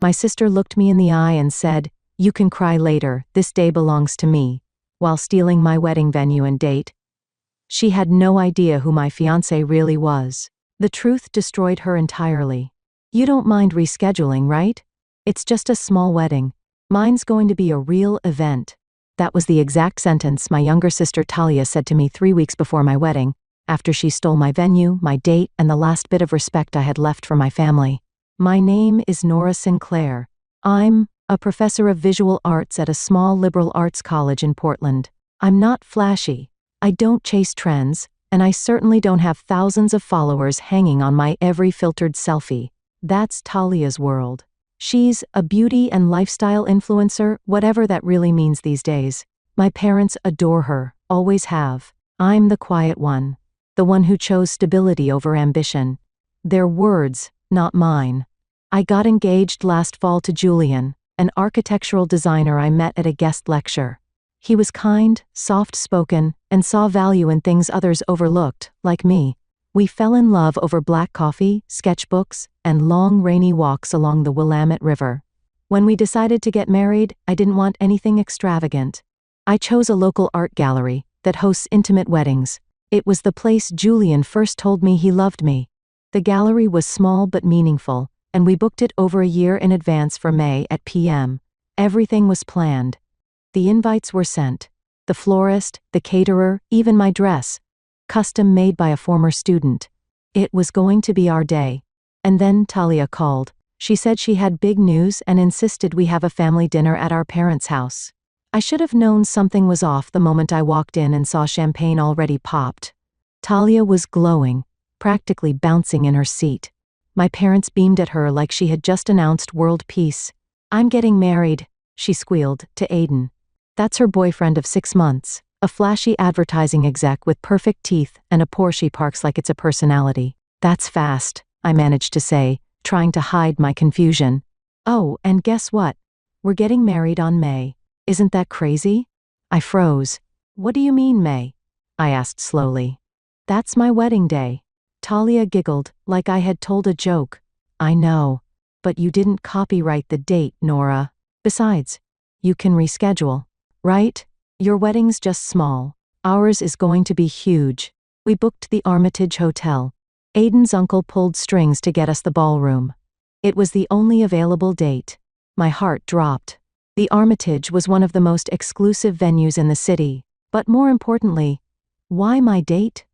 My sister looked me in the eye and said, "You can cry later, this day belongs to me," while stealing my wedding venue and date. She had no idea who my fiancé really was. The truth destroyed her entirely. "You don't mind rescheduling, right? It's just a small wedding. Mine's going to be a real event." That was the exact sentence my younger sister Talia said to me 3 weeks before my wedding, after she stole my venue, my date, and the last bit of respect I had left for my family. My name is Nora Sinclair. I'm a professor of visual arts at a small liberal arts college in Portland. I'm not flashy. I don't chase trends, and I certainly don't have thousands of followers hanging on my every filtered selfie. That's Talia's world. She's a beauty and lifestyle influencer, whatever that really means these days. My parents adore her, always have. I'm the quiet one, the one who chose stability over ambition. Their words, not mine. I got engaged last fall to Julian, an architectural designer I met at a guest lecture. He was kind, soft-spoken, and saw value in things others overlooked, like me. We fell in love over black coffee, sketchbooks, and long rainy walks along the Willamette River. When we decided to get married, I didn't want anything extravagant. I chose a local art gallery that hosts intimate weddings. It was the place Julian first told me he loved me. The gallery was small but meaningful, and we booked it over a year in advance for May at p.m. Everything was planned. The invites were sent. The florist, the caterer, even my dress. Custom made by a former student. It was going to be our day. And then Talia called. She said she had big news and insisted we have a family dinner at our parents' house. I should have known something was off the moment I walked in and saw champagne already popped. Talia was glowing, practically bouncing in her seat. My parents beamed at her like she had just announced world peace. "I'm getting married," she squealed, to Aiden. That's her boyfriend of 6 months. A flashy advertising exec with perfect teeth and a Porsche he parks like it's a personality. "That's fast," I managed to say, trying to hide my confusion. "Oh, and guess what? We're getting married on May. Isn't that crazy?" I froze. "What do you mean, May?" I asked slowly. "That's my wedding day." Talia giggled, like I had told a joke. "I know. But you didn't copyright the date, Nora. Besides, you can reschedule, right? Your wedding's just small. Ours is going to be huge." We booked the Armitage Hotel. Aiden's uncle pulled strings to get us the ballroom. It was the only available date. My heart dropped. The Armitage was one of the most exclusive venues in the city, but more importantly, why my date?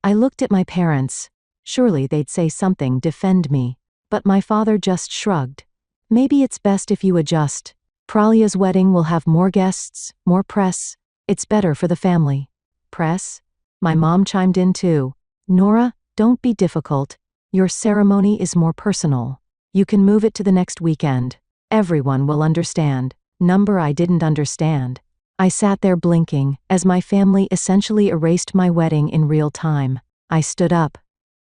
I looked at my parents. Surely they'd say something, defend me. But my father just shrugged. "Maybe it's best if you adjust. Pralia's wedding will have more guests, more press. It's better for the family." "Press?" My mom chimed in too. "Nora, don't be difficult. Your ceremony is more personal. You can move it to the next weekend. Everyone will understand." Number I didn't understand. I sat there blinking, as my family essentially erased my wedding in real time. I stood up.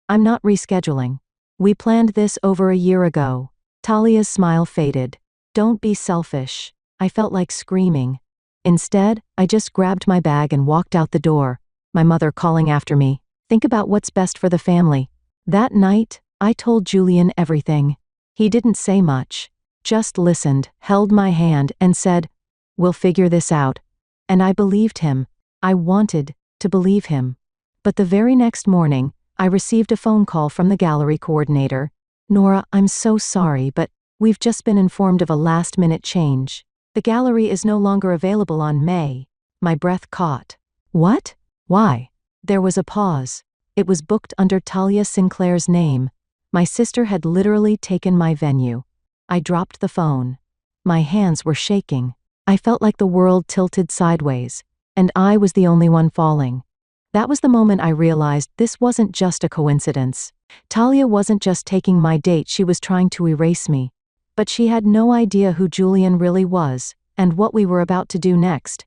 "I'm not rescheduling. We planned this over a year ago." Talia's smile faded. "Don't be selfish." I felt like screaming. Instead, I just grabbed my bag and walked out the door, my mother calling after me, "Think about what's best for the family." That night, I told Julian everything. He didn't say much, just listened, held my hand, and said, "We'll figure this out." And I believed him. I wanted to believe him. But the very next morning, I received a phone call from the gallery coordinator. "Nora, I'm so sorry, but we've just been informed of a last-minute change. The gallery is no longer available on May." My breath caught. "What? Why?" There was a pause. It was booked under Talia Sinclair's name. My sister had literally taken my venue. I dropped the phone. My hands were shaking. I felt like the world tilted sideways, and I was the only one falling. That was the moment I realized this wasn't just a coincidence. Talia wasn't just taking my date, she was trying to erase me. But she had no idea who Julian really was, and what we were about to do next.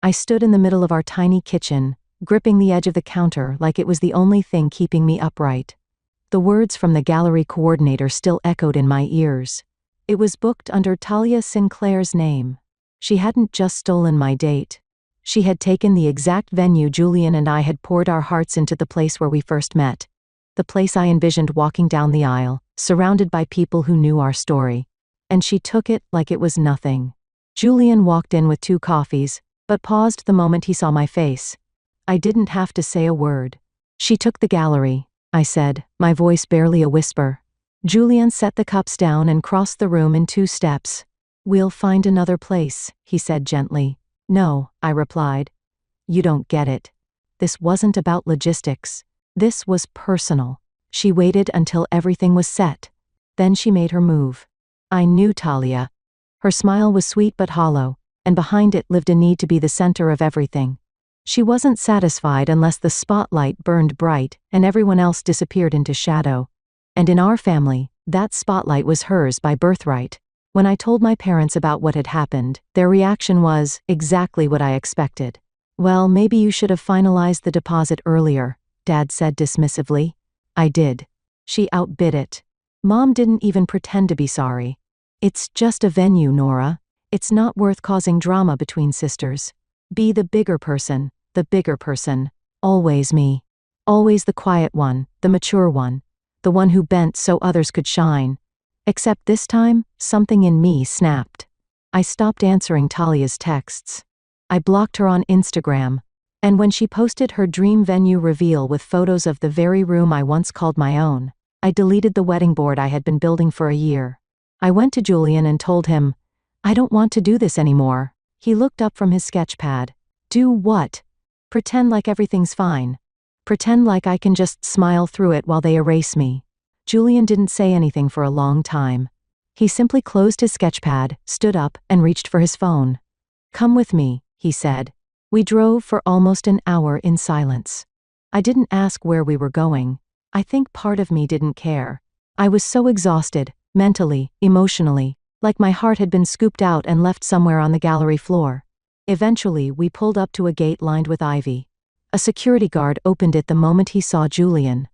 I stood in the middle of our tiny kitchen, gripping the edge of the counter like it was the only thing keeping me upright. The words from the gallery coordinator still echoed in my ears. It was booked under Talia Sinclair's name. She hadn't just stolen my date. She had taken the exact venue Julian and I had poured our hearts into, the place where we first met. The place I envisioned walking down the aisle, surrounded by people who knew our story. and she took it like it was nothing. Julian walked in with 2 coffees, but paused the moment he saw my face. I didn't have to say a word. "She took the gallery," I said, my voice barely a whisper. Julian set the cups down and crossed the room in 2 steps. "We'll find another place," he said gently. "No," I replied. "You don't get it. This wasn't about logistics. This was personal." She waited until everything was set. Then she made her move. I knew Talia. Her smile was sweet but hollow, and behind it lived a need to be the center of everything. She wasn't satisfied unless the spotlight burned bright and everyone else disappeared into shadow. And in our family, that spotlight was hers by birthright. When I told my parents about what had happened, their reaction was exactly what I expected. "Well, maybe you should have finalized the deposit earlier," Dad said dismissively. I did. She outbid it. Mom didn't even pretend to be sorry. "It's just a venue, Nora. It's not worth causing drama between sisters. Be the bigger person, the bigger person. Always me. Always the quiet one, the mature one. The one who bent so others could shine." Except this time, something in me snapped. I stopped answering Talia's texts. I blocked her on Instagram. And when she posted her dream venue reveal with photos of the very room I once called my own, I deleted the wedding board I had been building for a year. I went to Julian and told him, "I don't want to do this anymore." He looked up from his sketchpad. "Do what?" "Pretend like everything's fine. Pretend like I can just smile through it while they erase me." Julian didn't say anything for a long time. He simply closed his sketchpad, stood up, and reached for his phone. "Come with me," he said. We drove for almost an hour in silence. I didn't ask where we were going. I think part of me didn't care. I was so exhausted, mentally, emotionally, like my heart had been scooped out and left somewhere on the gallery floor. Eventually, we pulled up to a gate lined with ivy. A security guard opened it the moment he saw Julian.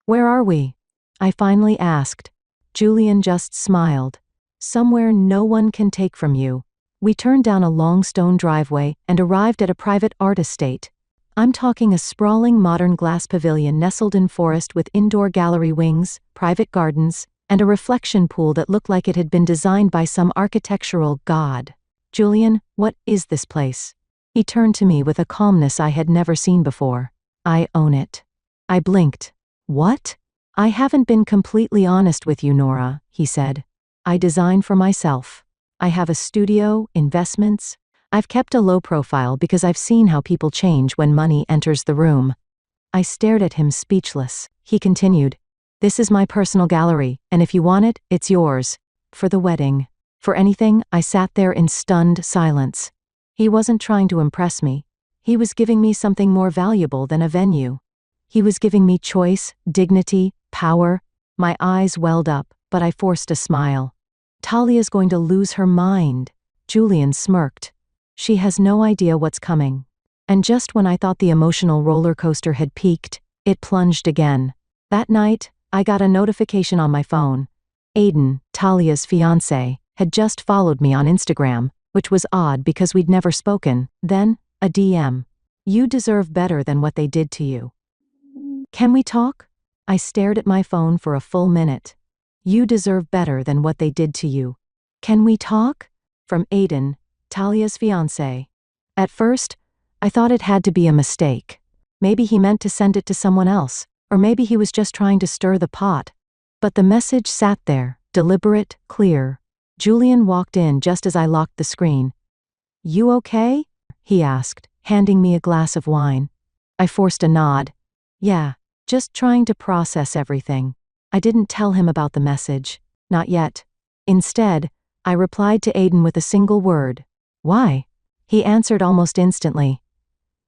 "Where are we?" I finally asked. Julian just smiled. "Somewhere no one can take from you." We turned down a long stone driveway and arrived at a private art estate. I'm talking a sprawling modern glass pavilion nestled in forest with indoor gallery wings, private gardens, and a reflection pool that looked like it had been designed by some architectural god. "Julian, what is this place?" He turned to me with a calmness I had never seen before. "I own it." I blinked. "What?" "I haven't been completely honest with you, Nora," he said. "I design for myself. I have a studio, investments. I've kept a low profile because I've seen how people change when money enters the room." I stared at him speechless. He continued, "This is my personal gallery, and if you want it, it's yours. For the wedding. For anything." I sat there in stunned silence. He wasn't trying to impress me. He was giving me something more valuable than a venue. He was giving me choice, dignity, power. My eyes welled up, but I forced a smile. "Talia's going to lose her mind." Julian smirked. "She has no idea what's coming." And just when I thought the emotional roller coaster had peaked, it plunged again. That night, I got a notification on my phone. Aiden, Talia's fiancé, had just followed me on Instagram, which was odd because we'd never spoken. Then, a DM. "You deserve better than what they did to you. Can we talk?" I stared at my phone for a full minute. "You deserve better than what they did to you. Can we talk?" From Aiden, Talia's fiancé. At first, I thought it had to be a mistake. Maybe he meant to send it to someone else, or maybe he was just trying to stir the pot. But the message sat there, deliberate, clear. Julian walked in just as I locked the screen. "You okay?" he asked, handing me a glass of wine. I forced a nod. "Yeah, just trying to process everything." I didn't tell him about the message. Not yet. Instead, I replied to Aiden with a single word. "Why?" He answered almost instantly.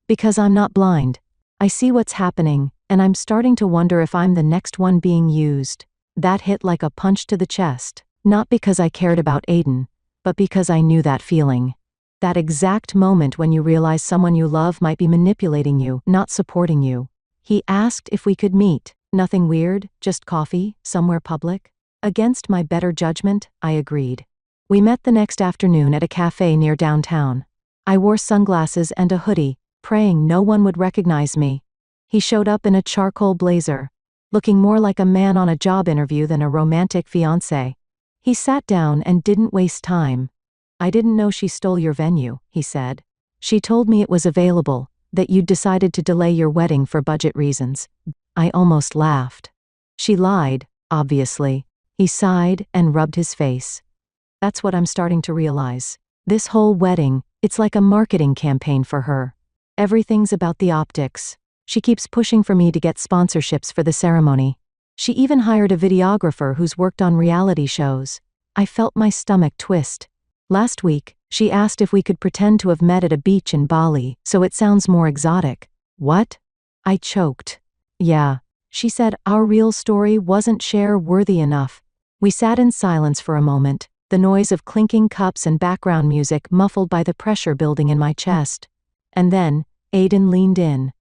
"Because I'm not blind. I see what's happening, and I'm starting to wonder if I'm the next one being used." That hit like a punch to the chest. Not because I cared about Aiden, but because I knew that feeling. That exact moment when you realize someone you love might be manipulating you, not supporting you. He asked if we could meet. Nothing weird, just coffee, somewhere public. Against my better judgment, I agreed. We met the next afternoon at a cafe near downtown. I wore sunglasses and a hoodie, praying no one would recognize me. He showed up in a charcoal blazer, looking more like a man on a job interview than a romantic fiancé. He sat down and didn't waste time. "I didn't know she stole your venue," he said. "She told me it was available, that you'd decided to delay your wedding for budget reasons." I almost laughed. "She lied, obviously." He sighed and rubbed his face. "That's what I'm starting to realize. This whole wedding, it's like a marketing campaign for her. Everything's about the optics. She keeps pushing for me to get sponsorships for the ceremony. She even hired a videographer who's worked on reality shows." I felt my stomach twist. "Last week, she asked if we could pretend to have met at a beach in Bali, so it sounds more exotic." "What?" I choked. "Yeah. She said our real story wasn't share-worthy enough." We sat in silence for a moment, the noise of clinking cups and background music muffled by the pressure building in my chest. And then, Aiden leaned in.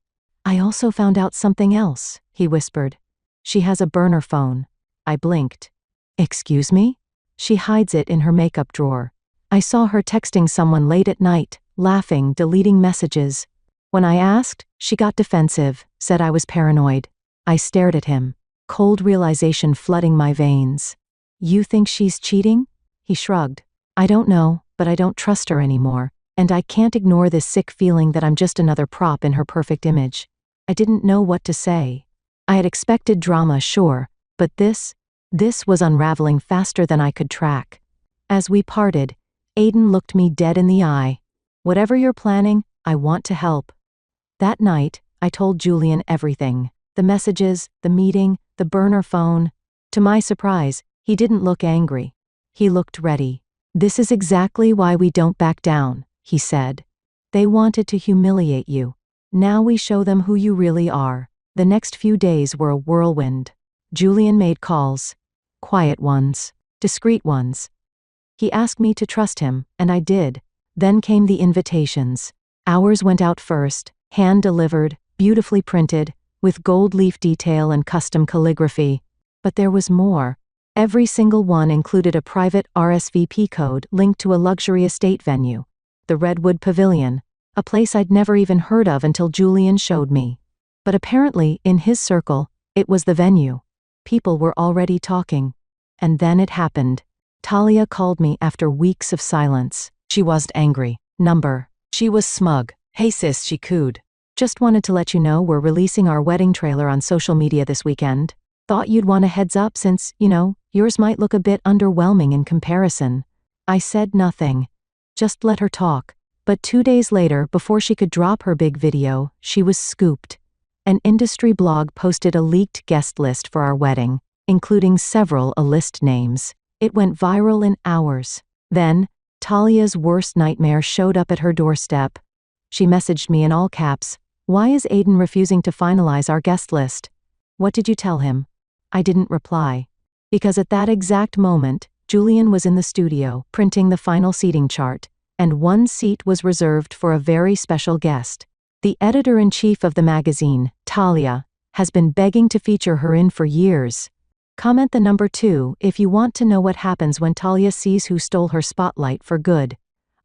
"I also found out something else," he whispered. "She has a burner phone." I blinked. "Excuse me?" "She hides it in her makeup drawer. I saw her texting someone late at night, laughing, deleting messages. When I asked, she got defensive, said I was paranoid." I stared at him, cold realization flooding my veins. "You think she's cheating?" He shrugged. "I don't know, but I don't trust her anymore, and I can't ignore this sick feeling that I'm just another prop in her perfect image." I didn't know what to say. I had expected drama, sure, but this was unraveling faster than I could track. As we parted, Aiden looked me dead in the eye. "Whatever you're planning, I want to help." That night, I told Julian everything. The messages, the meeting, the burner phone. To my surprise, he didn't look angry. He looked ready. "This is exactly why we don't back down," he said. "They wanted to humiliate you. Now we show them who you really are." The next few days were a whirlwind. Julian made calls. Quiet ones. Discreet ones. He asked me to trust him, and I did. Then came the invitations. Ours went out first, hand-delivered, beautifully printed, with gold leaf detail and custom calligraphy. But there was more. Every single one included a private RSVP code linked to a luxury estate venue. The Redwood Pavilion. A place I'd never even heard of until Julian showed me. But apparently, in his circle, it was the venue. People were already talking. And then it happened. Talia called me after weeks of silence. She wasn't angry. She was smug. "Hey sis," she cooed. "Just wanted to let you know we're releasing our wedding trailer on social media this weekend. Thought you'd want a heads up since, yours might look a bit underwhelming in comparison." I said nothing. Just let her talk. But 2 days later, before she could drop her big video, she was scooped. An industry blog posted a leaked guest list for our wedding, including several A-list names. It went viral in hours. Then, Talia's worst nightmare showed up at her doorstep. She messaged me in all caps. "Why is Aiden refusing to finalize our guest list? What did you tell him?" I didn't reply. Because at that exact moment, Julian was in the studio, printing the final seating chart, and one seat was reserved for a very special guest. The editor-in-chief of the magazine, Talia, has been begging to feature her in for years. Comment the number 2 if you want to know what happens when Talia sees who stole her spotlight for good.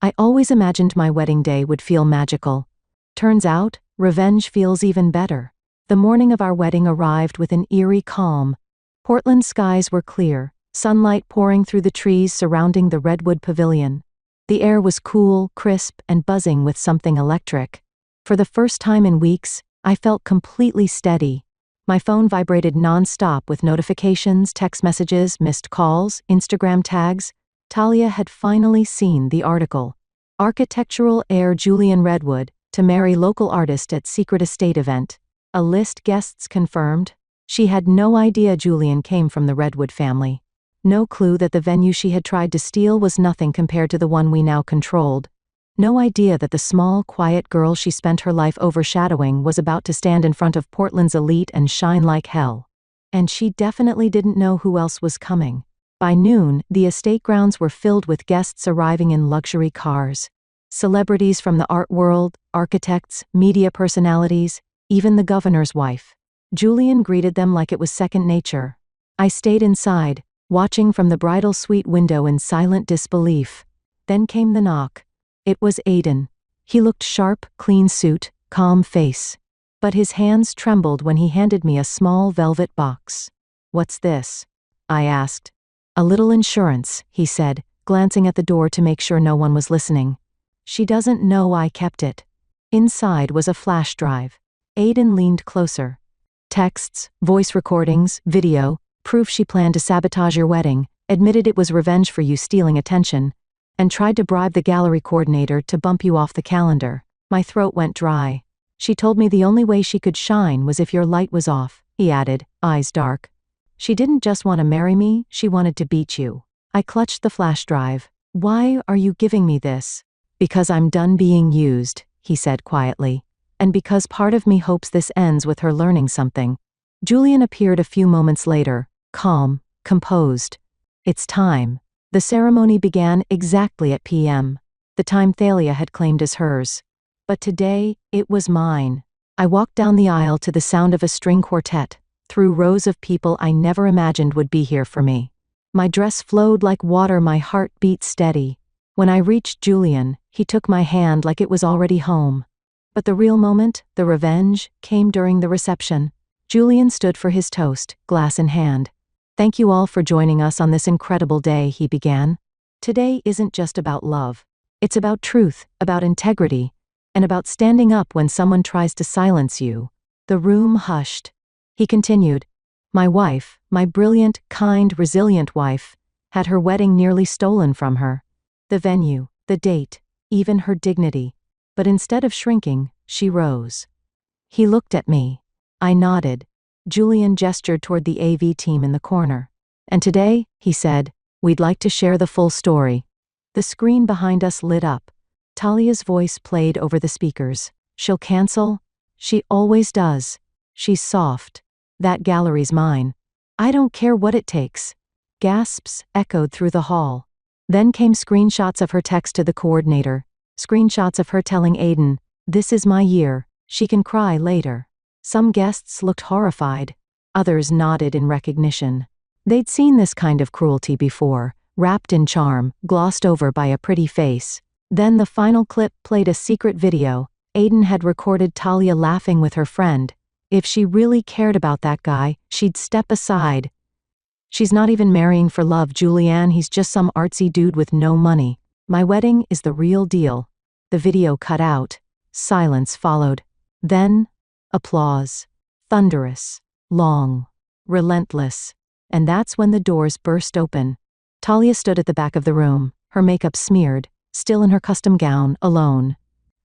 I always imagined my wedding day would feel magical. Turns out, revenge feels even better. The morning of our wedding arrived with an eerie calm. Portland skies were clear, sunlight pouring through the trees surrounding the Redwood Pavilion. The air was cool, crisp, and buzzing with something electric. For the first time in weeks, I felt completely steady. My phone vibrated non-stop with notifications, text messages, missed calls, Instagram tags. Talia had finally seen the article. Architectural heir Julian Redwood, to marry local artist at secret estate event. A-list guests confirmed. She had no idea Julian came from the Redwood family. No clue that the venue she had tried to steal was nothing compared to the one we now controlled. No idea that the small, quiet girl she spent her life overshadowing was about to stand in front of Portland's elite and shine like hell. And she definitely didn't know who else was coming. By noon, the estate grounds were filled with guests arriving in luxury cars. Celebrities from the art world, architects, media personalities, even the governor's wife. Julian greeted them like it was second nature. I stayed inside, watching from the bridal suite window in silent disbelief. Then came the knock. It was Aiden. He looked sharp, clean suit, calm face. But his hands trembled when he handed me a small velvet box. "What's this?" I asked. "A little insurance," he said, glancing at the door to make sure no one was listening. "She doesn't know I kept it." Inside was a flash drive. Aiden leaned closer. "Texts, voice recordings, video, proof she planned to sabotage your wedding, admitted it was revenge for you stealing attention, and tried to bribe the gallery coordinator to bump you off the calendar." My throat went dry. "She told me the only way she could shine was if your light was off," he added, eyes dark. "She didn't just want to marry me, she wanted to beat you." I clutched the flash drive. "Why are you giving me this?" "Because I'm done being used," he said quietly. "And because part of me hopes this ends with her learning something." Julian appeared a few moments later, calm, composed. "It's time." The ceremony began exactly at p.m., the time Thalia had claimed as hers. But today, it was mine. I walked down the aisle to the sound of a string quartet, through rows of people I never imagined would be here for me. My dress flowed like water, my heart beat steady. When I reached Julian, he took my hand like it was already home. But the real moment, the revenge, came during the reception. Julian stood for his toast, glass in hand. "Thank you all for joining us on this incredible day," he began. "Today isn't just about love. It's about truth, about integrity, and about standing up when someone tries to silence you." The room hushed. He continued, "My wife, my brilliant, kind, resilient wife, had her wedding nearly stolen from her. The venue, the date, even her dignity. But instead of shrinking, she rose." He looked at me. I nodded. Julian gestured toward the AV team in the corner. "And today," he said, "we'd like to share the full story." The screen behind us lit up. Talia's voice played over the speakers. "She'll cancel? She always does. She's soft. That gallery's mine. I don't care what it takes." Gasps echoed through the hall. Then came screenshots of her text to the coordinator, screenshots of her telling Aiden, "This is my year, she can cry later." Some guests looked horrified. Others nodded in recognition. They'd seen this kind of cruelty before, wrapped in charm, glossed over by a pretty face. Then the final clip played a secret video. Aiden had recorded Talia laughing with her friend. If she really cared about that guy, she'd step aside. "She's not even marrying for love, Julianne, he's just some artsy dude with no money. My wedding is the real deal." The video cut out. Silence followed. Then, applause. Thunderous. Long. Relentless. And that's when the doors burst open. Talia stood at the back of the room, her makeup smeared, still in her custom gown, alone.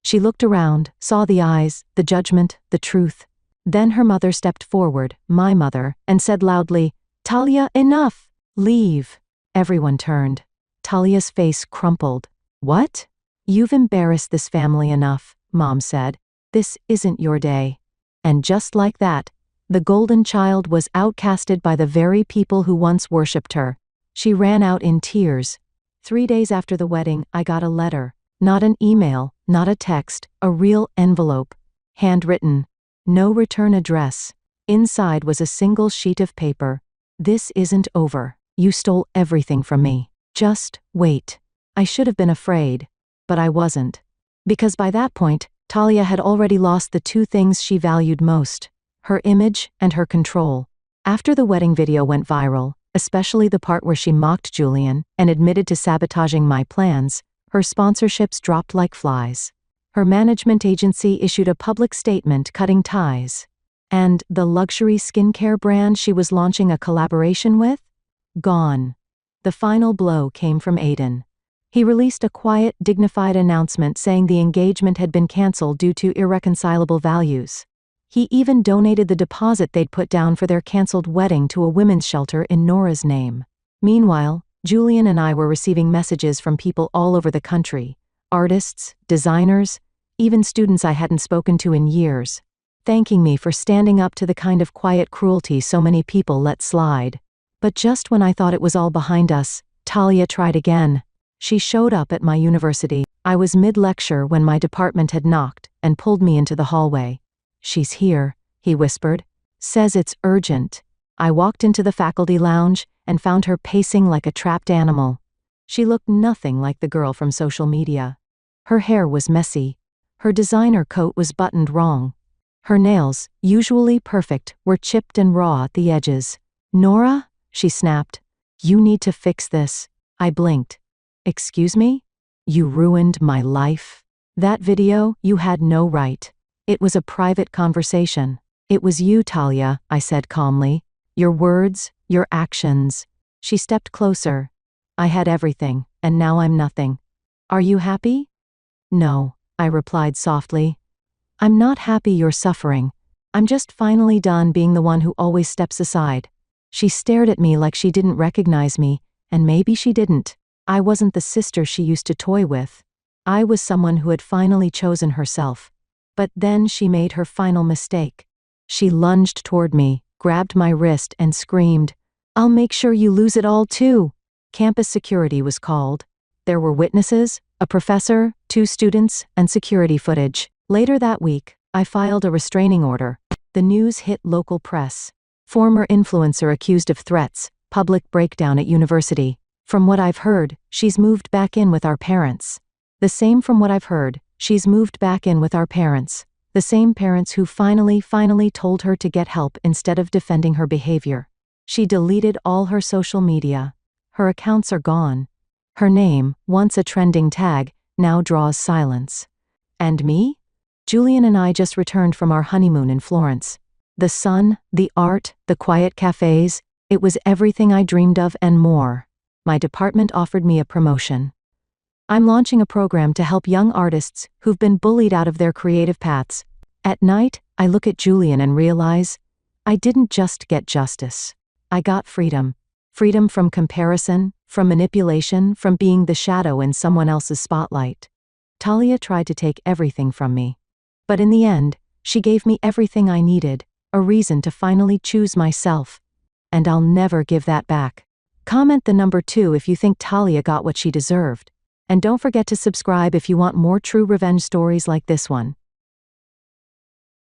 She looked around, saw the eyes, the judgment, the truth. Then her mother stepped forward, my mother, and said loudly, "Talia, enough! Leave." Everyone turned. Talia's face crumpled. "What?" "You've embarrassed this family enough," Mom said. "This isn't your day." And just like that, the golden child was outcasted by the very people who once worshipped her. She ran out in tears. 3 days after the wedding, I got a letter. Not an email, not a text, a real envelope. Handwritten. No return address. Inside was a single sheet of paper. "This isn't over. You stole everything from me. Just wait." I should have been afraid. But I wasn't. Because by that point, Talia had already lost the two things she valued most: her image and her control. After the wedding video went viral, especially the part where she mocked Julian and admitted to sabotaging my plans, her sponsorships dropped like flies. Her management agency issued a public statement cutting ties. And the luxury skincare brand she was launching a collaboration with? Gone. The final blow came from Aiden. He released a quiet, dignified announcement saying the engagement had been canceled due to irreconcilable values. He even donated the deposit they'd put down for their canceled wedding to a women's shelter in Nora's name. Meanwhile, Julian and I were receiving messages from people all over the country. Artists, designers, even students I hadn't spoken to in years, thanking me for standing up to the kind of quiet cruelty so many people let slide. But just when I thought it was all behind us, Talia tried again. She showed up at my university. I was mid-lecture when my department had knocked and pulled me into the hallway. "She's here," he whispered. "Says it's urgent." I walked into the faculty lounge and found her pacing like a trapped animal. She looked nothing like the girl from social media. Her hair was messy. Her designer coat was buttoned wrong. Her nails, usually perfect, were chipped and raw at the edges. "Nora?" she snapped. You need to fix this. I blinked. Excuse me? You ruined my life? That video, you had no right. It was a private conversation. It was you, Talia, I said calmly. Your words, your actions. She stepped closer. I had everything, and now I'm nothing. Are you happy? No, I replied softly. I'm not happy you're suffering. I'm just finally done being the one who always steps aside. She stared at me like she didn't recognize me, and maybe she didn't. I wasn't the sister she used to toy with. I was someone who had finally chosen herself. But then she made her final mistake. She lunged toward me, grabbed my wrist, and screamed, "I'll make sure you lose it all too." Campus security was called. There were witnesses, a professor, 2 students, and security footage. Later that week, I filed a restraining order. The news hit local press. Former influencer accused of threats, public breakdown at university. From what I've heard, she's moved back in with our parents. The same from what I've heard, she's moved back in with our parents. The same parents who finally told her to get help instead of defending her behavior. She deleted all her social media. Her accounts are gone. Her name, once a trending tag, now draws silence. And me? Julian and I just returned from our honeymoon in Florence. The sun, the art, the quiet cafes, it was everything I dreamed of and more. My department offered me a promotion. I'm launching a program to help young artists who've been bullied out of their creative paths. At night, I look at Julian and realize, I didn't just get justice. I got freedom. Freedom from comparison, from manipulation, from being the shadow in someone else's spotlight. Talia tried to take everything from me. But in the end, she gave me everything I needed, a reason to finally choose myself. And I'll never give that back. Comment the number 2 if you think Talia got what she deserved. And don't forget to subscribe if you want more true revenge stories like this one.